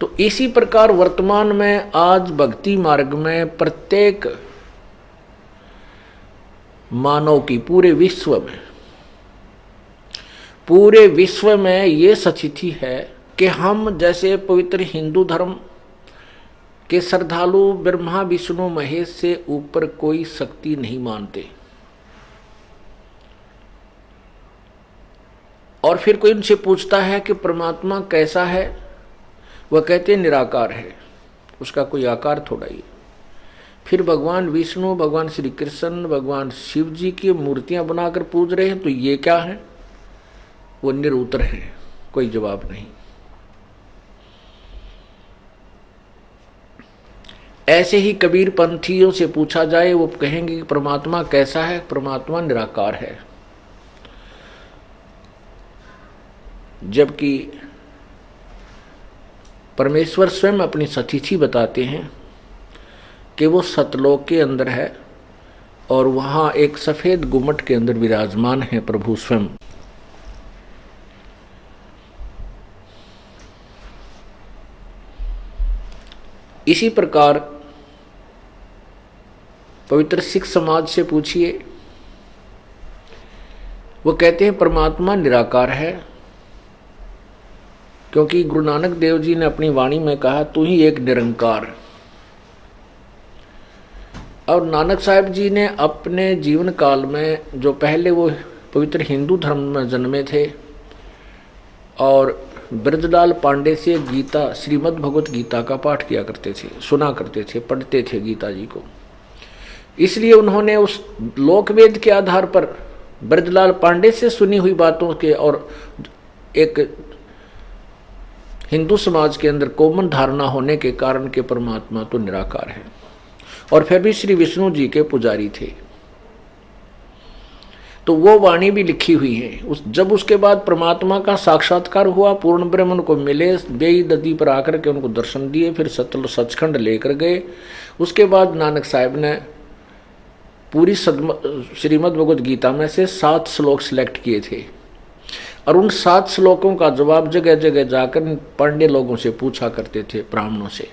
तो इसी प्रकार वर्तमान में आज भक्ति मार्ग में प्रत्येक मानव की पूरे विश्व में ये स्थिति है कि हम जैसे पवित्र हिंदू धर्म के श्रद्धालु ब्रह्मा विष्णु महेश से ऊपर कोई शक्ति नहीं मानते, और फिर कोई उनसे पूछता है कि परमात्मा कैसा है, वह कहते निराकार है, उसका कोई आकार थोड़ा ही। फिर भगवान विष्णु, भगवान श्री कृष्ण, भगवान शिव जी की मूर्तियां बनाकर पूज रहे हैं, तो ये क्या है? वो निरुत्तर है, कोई जवाब नहीं। ऐसे ही कबीर पंथियों से पूछा जाए, वो कहेंगे कि परमात्मा कैसा है? परमात्मा निराकार है। जबकि परमेश्वर स्वयं अपनी स्थिति बताते हैं कि वो सतलोक के अंदर है और वहां एक सफेद गुम्मट के अंदर विराजमान है प्रभु स्वयं। इसी प्रकार पवित्र सिख समाज से पूछिए, वो कहते हैं परमात्मा निराकार है, क्योंकि गुरु नानक देव जी ने अपनी वाणी में कहा तू ही एक निरंकार। और नानक साहब जी ने अपने जीवन काल में, जो पहले वो पवित्र हिंदू धर्म में जन्मे थे और ब्रजलाल पांडे से गीता, श्रीमद् भगवत गीता का पाठ किया करते थे, सुना करते थे, पढ़ते थे गीता जी को, इसलिए उन्होंने उस लोकवेद के आधार पर ब्रजलाल पांडे से सुनी हुई बातों के और एक हिंदू समाज के अंदर कॉमन धारणा होने के कारण के परमात्मा तो निराकार है, और फिर भी श्री विष्णु जी के पुजारी थे, तो वो वाणी भी लिखी हुई है। जब उसके बाद परमात्मा का साक्षात्कार हुआ, पूर्ण ब्रह्म उनको मिले, बेई नदी पर आकर के उनको दर्शन दिए, फिर सचखंड लेकर गए। उसके बाद नानक साहब ने पूरी श्रीमद् भगवत गीता में से 7 श्लोक सिलेक्ट किए थे, और उन 7 श्लोकों का जवाब जगह जगह जाकर पांडे लोगों से पूछा करते थे, ब्राह्मणों से,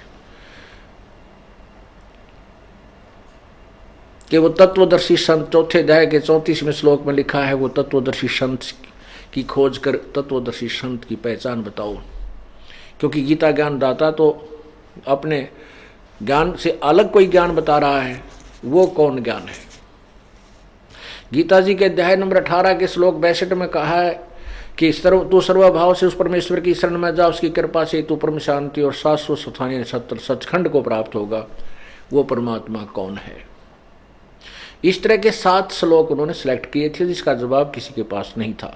कि वो तत्वदर्शी संत, चौथे अध्याय के 34वें श्लोक में लिखा है, वो तत्वदर्शी संत की खोज कर तत्वदर्शी संत की पहचान बताओ। क्योंकि गीता ज्ञान दाता तो अपने ज्ञान से अलग कोई ज्ञान बता रहा है, वो कौन ज्ञान है? गीता जी के अध्याय नंबर 18 के श्लोक 62 में कहा है कि तू सर्वभाव से उस परमेश्वर की शरण में जा, उसकी कृपा से तू परम शांति और शाश्वत स्थानीय सचखंड को प्राप्त होगा। वो परमात्मा कौन है? इस तरह के 7 श्लोक उन्होंने सिलेक्ट किए थे, जिसका जवाब किसी के पास नहीं था।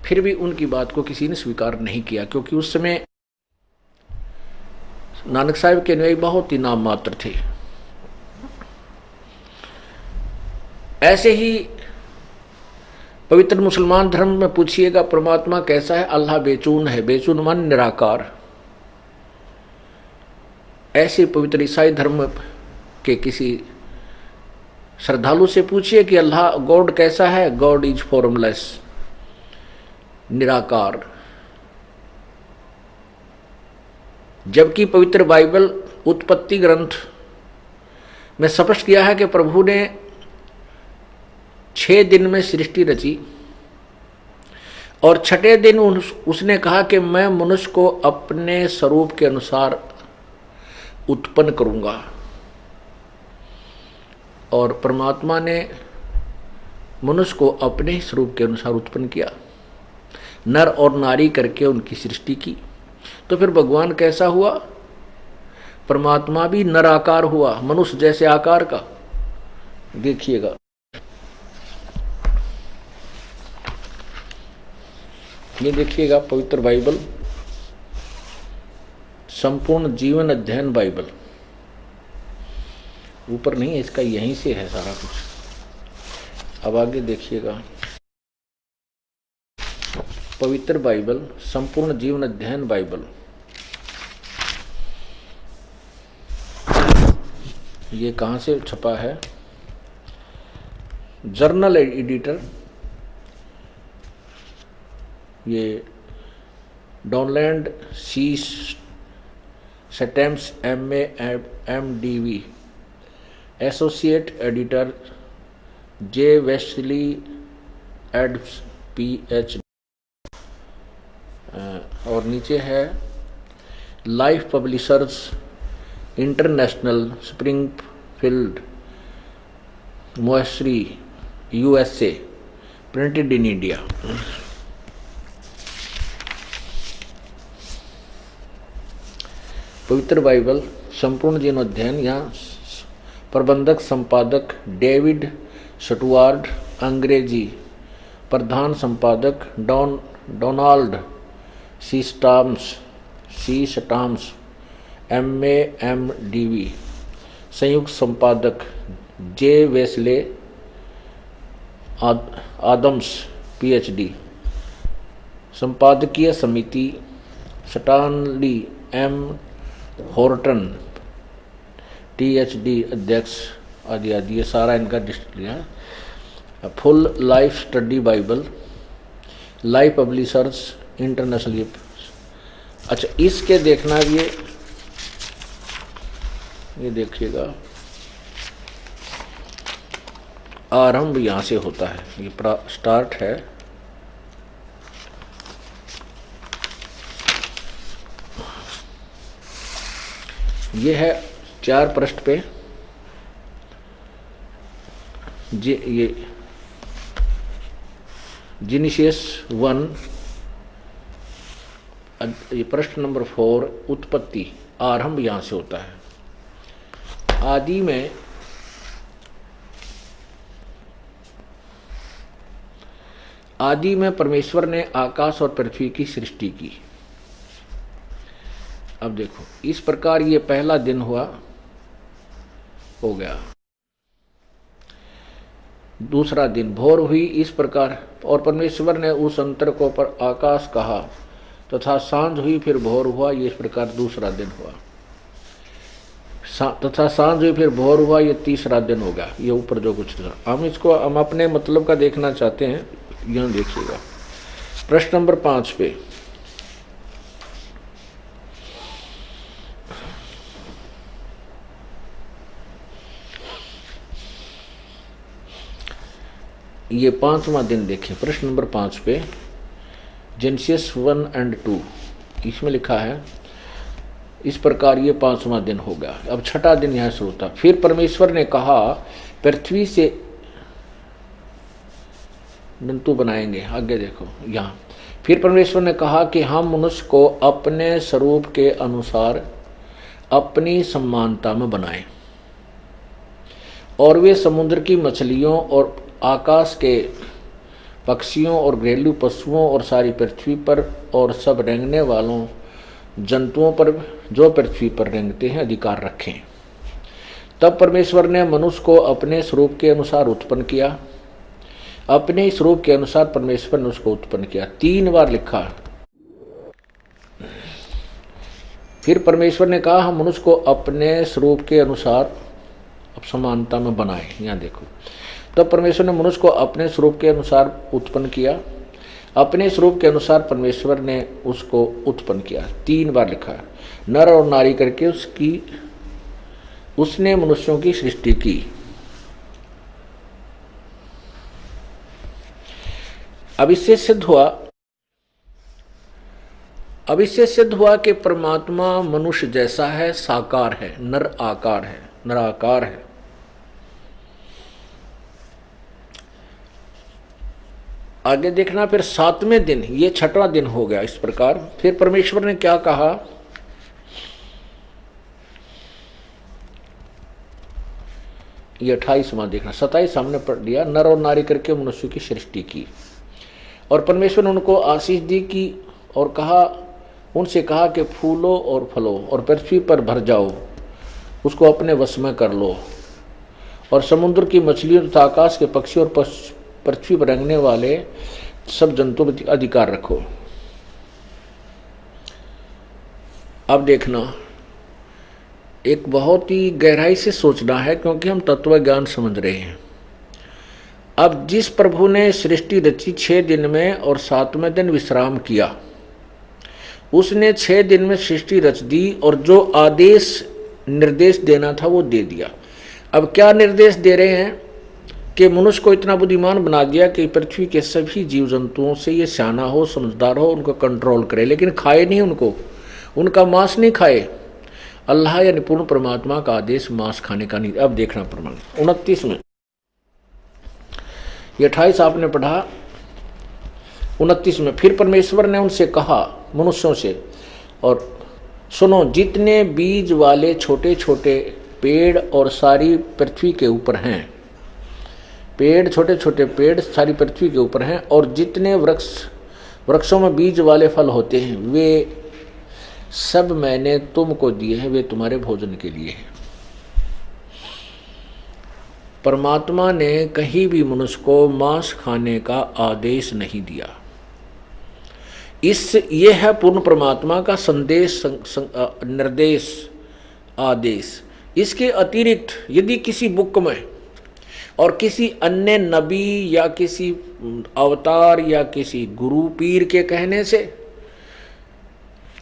फिर भी उनकी बात को किसी ने स्वीकार नहीं किया, क्योंकि उस समय नानक साहब के अनुयायी बहुत ही नाम मात्र थे। ऐसे ही पवित्र मुसलमान धर्म में पूछिएगा परमात्मा कैसा है? अल्लाह बेचून है, बेचून मान निराकार। ऐसे पवित्र ईसाई धर्म के किसी श्रद्धालु से पूछिए कि अल्लाह गॉड कैसा है? गॉड इज फॉर्मलेस, निराकार। जबकि पवित्र बाइबल उत्पत्ति ग्रंथ में स्पष्ट किया है कि प्रभु ने 6 दिन में सृष्टि रची, और 6ठे दिन उसने कहा कि मैं मनुष्य को अपने स्वरूप के अनुसार उत्पन्न करूंगा। और परमात्मा ने मनुष्य को अपने ही स्वरूप के अनुसार उत्पन्न किया, नर और नारी करके उनकी सृष्टि की। तो फिर भगवान कैसा हुआ? परमात्मा भी नराकार हुआ, मनुष्य जैसे आकार का। देखिएगा, ये देखिएगा पवित्र बाइबल, संपूर्ण जीवन अध्ययन बाइबल, ऊपर नहीं है इसका, यहीं से है सारा कुछ। अब आगे देखिएगा, पवित्र बाइबल, संपूर्ण जीवन अध्ययन बाइबल, ये कहाँ से छपा है? जर्नल एडिटर, ये Donald C Stamps MA MDV, associate editor J Wesley Adams PhD, और नीचे है life publishers international Springfield Missouri USA, printed in India. पवित्र बाइबल संपूर्ण जीवनोध्ययन, यहाँ प्रबंधक संपादक डेविड स्टुअर्ट, अंग्रेजी प्रधान संपादक Donald C Stamms MA MDV, संयुक्त संपादक जे वेस्ले आदम्स PhD, संपादकीय समिति स्टानली M हॉर्टन THD अध्यक्ष आदि आदि, ये सारा इनका लिस्ट लिया। Full life study Bible, life publishers international. अच्छा, इसके देखना ये देखिएगा, आरंभ यहाँ से होता है, ये स्टार्ट है। ये है 4 पृष्ठ पे, ये जेनेसिस 1, ये पृष्ठ नंबर 4, उत्पत्ति, आरंभ यहाँ से होता है। आदि में परमेश्वर ने आकाश और पृथ्वी की सृष्टि की। अब देखो, इस प्रकार ये पहला दिन हो गया। दूसरा दिन, भोर हुई इस प्रकार, और परमेश्वर ने उस अंतर को पर आकाश कहा, तथा सांझ हुई फिर भोर हुआ, ये इस प्रकार दूसरा दिन हुआ। तथा सांझ हुई फिर भोर हुआ, ये तीसरा दिन हो गया। ये ऊपर जो कुछ था, हम अपने मतलब का देखना चाहते हैं, यहाँ देखिएगा प्रश्न नंबर 5 पे। ये 5वां दिन देखें, प्रश्न नंबर 5 पे, जेनेसिस 1 और 2, इसमें लिखा है इस प्रकार ये 5वां दिन हो गया। अब 6ठा दिन यहाँ शुरू होता। फिर परमेश्वर ने कहा, पृथ्वी से जंतु बनाएंगे। आगे देखो यहाँ, फिर परमेश्वर ने कहा कि हम मनुष्य को अपने स्वरूप के अनुसार अपनी समानता में बनाएं, और वे समुद्र की मछलियों और आकाश के पक्षियों और घरेलू पशुओं और सारी पृथ्वी पर और सब रेंगने वालों जंतुओं पर जो पृथ्वी पर रेंगते हैं अधिकार रखें। तब परमेश्वर ने मनुष्य को अपने स्वरूप के अनुसार उत्पन्न किया, अपने स्वरूप के अनुसार परमेश्वर ने उसको उत्पन्न किया। 3 बार लिखा। फिर परमेश्वर ने कहा, हम मनुष्य को अपने स्वरूप के अनुसार समानता में बनाए। यहाँ देखो, तब परमेश्वर ने मनुष्य को अपने स्वरूप के अनुसार उत्पन्न किया, अपने स्वरूप के अनुसार परमेश्वर ने उसको उत्पन्न किया। 3 बार लिखा, नर और नारी करके उसने मनुष्यों की सृष्टि की। अब इससे सिद्ध हुआ कि परमात्मा मनुष्य जैसा है, साकार है, नराकार है। आगे देखना, फिर 7वें दिन, ये 6वां दिन हो गया। इस प्रकार फिर परमेश्वर ने क्या कहा, ये 28वां देखना, 27 सामने पढ़ लिया, नर और नारी करके मनुष्य की सृष्टि की। और परमेश्वर ने उनको आशीष दी की और उनसे कहा कि फूलो और फलो और पृथ्वी पर भर जाओ, उसको अपने वश में कर लो, और समुद्र की मछलियों तथा आकाश के पक्षी और पृथ्वी पर रेंगने वाले सब जंतुओं पर अधिकार रखो। अब देखना, एक बहुत ही गहराई से सोचना है, क्योंकि हम तत्व ज्ञान समझ रहे हैं। अब जिस प्रभु ने सृष्टि रची 6 दिन में और 7वें दिन विश्राम किया, उसने 6 दिन में सृष्टि रच दी और जो आदेश निर्देश देना था वो दे दिया। अब क्या निर्देश दे रहे हैं कि मनुष्य को इतना बुद्धिमान बना दिया कि पृथ्वी के सभी जीव जंतुओं से ये सियाना हो, समझदार हो, उनको कंट्रोल करे, लेकिन खाए नहीं उनको, उनका मांस नहीं खाए। अल्लाह यानी पूर्ण परमात्मा का आदेश मांस खाने का नहीं। अब देखना प्रमाण 29 में, ये 28 आपने पढ़ा, 29 में फिर परमेश्वर ने उनसे कहा, मनुष्यों से, और सुनो, जितने बीज वाले छोटे छोटे पेड़ और सारी पृथ्वी के ऊपर हैं, पेड़, छोटे छोटे पेड़ सारी पृथ्वी के ऊपर हैं, और जितने वृक्षों में बीज वाले फल होते हैं वे सब मैंने तुमको दिए हैं, वे तुम्हारे भोजन के लिए हैं। परमात्मा ने कहीं भी मनुष्य को मांस खाने का आदेश नहीं दिया। ये है पूर्ण परमात्मा का संदेश, निर्देश, आदेश। इसके अतिरिक्त यदि किसी बुक में और किसी अन्य नबी या किसी अवतार या किसी गुरु पीर के कहने से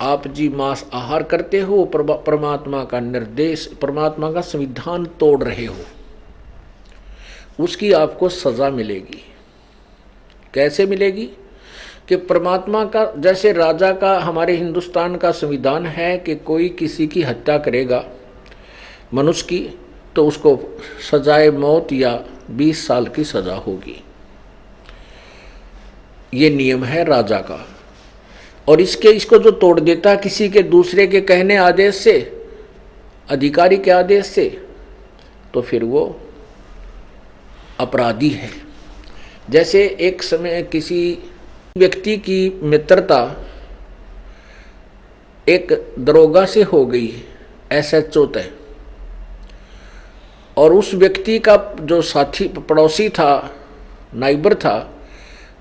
आप जी मांस आहार करते हो, परमात्मा का निर्देश, परमात्मा का संविधान तोड़ रहे हो, उसकी आपको सजा मिलेगी। कैसे मिलेगी? कि परमात्मा का, जैसे राजा का, हमारे हिंदुस्तान का संविधान है कि कोई किसी की हत्या करेगा मनुष्य की तो उसको सजाए मौत या 20 साल की सजा होगी, ये नियम है राजा का। और इसको जो तोड़ देता किसी के दूसरे के कहने आदेश से, अधिकारी के आदेश से, तो फिर वो अपराधी है। जैसे एक समय किसी व्यक्ति की मित्रता एक दरोगा से हो गई, SHO तय, और उस व्यक्ति का जो साथी पड़ोसी था, नाइबर था,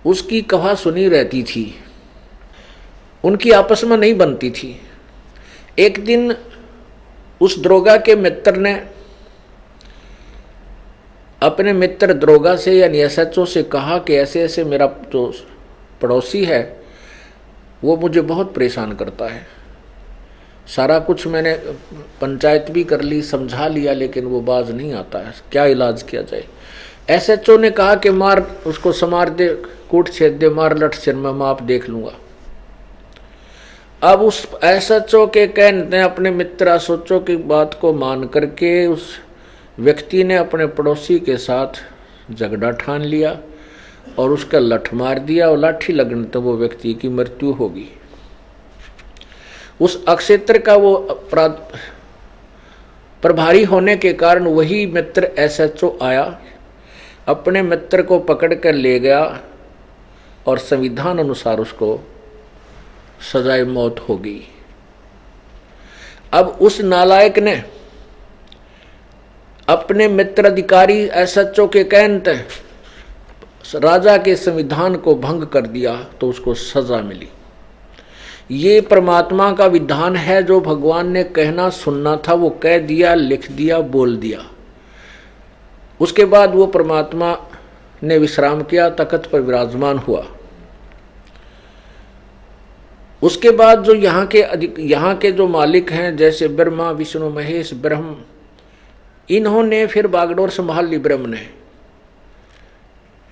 उसकी कहा सुनी रहती थी, उनकी आपस में नहीं बनती थी। एक दिन उस दरोगा के मित्र ने अपने मित्र दरोगा से यानी SHO से कहा कि ऐसे ऐसे मेरा जो पड़ोसी है वो मुझे बहुत परेशान करता है, सारा कुछ मैंने पंचायत भी कर ली, समझा लिया, लेकिन वो बाज नहीं आता है, क्या इलाज किया जाए? SHO ने कहा कि मार उसको, समार दे, कूट छेद दे, मार लट सिर में, मैं आप देख लूंगा। अब उस SHO के कहने, अपने मित्र SHO की बात को मान करके उस व्यक्ति ने अपने पड़ोसी के साथ झगड़ा ठान लिया और उसका लठ मार दिया, और लाठी लगने तो वो व्यक्ति की मृत्यु होगी। उस अक्षेत्र का वो अपराध प्रभारी होने के कारण वही मित्र SHO आया, अपने मित्र को पकड़ कर ले गया और संविधान अनुसार उसको सजाए मौत हो गई। अब उस नालायक ने अपने मित्र अधिकारी SHO के कहने राजा के संविधान को भंग कर दिया तो उसको सजा मिली। ये परमात्मा का विधान है, जो भगवान ने कहना सुनना था वो कह दिया, लिख दिया, बोल दिया। उसके बाद वो परमात्मा ने विश्राम किया, तख्त पर विराजमान हुआ। उसके बाद जो यहाँ के जो मालिक हैं, जैसे ब्रह्मा, विष्णु, महेश, ब्रह्म, इन्होंने फिर बागडोर संभाल ली। ब्रह्म ने,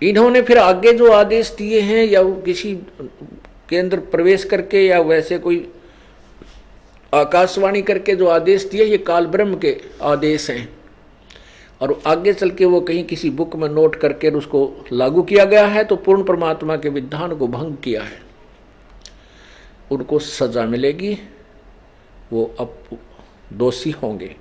इन्होंने फिर आगे जो आदेश दिए हैं, या वो किसी के अंदर प्रवेश करके या वैसे कोई आकाशवाणी करके जो आदेश दिए, ये काल ब्रह्म के आदेश हैं, और आगे चल के वो कहीं किसी बुक में नोट करके उसको लागू किया गया है, तो पूर्ण परमात्मा के विधान को भंग किया है, उनको सजा मिलेगी, वो अब दोषी होंगे।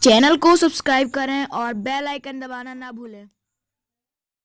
चैनल को सब्सक्राइब करें और बेल आइकन दबाना ना भूलें।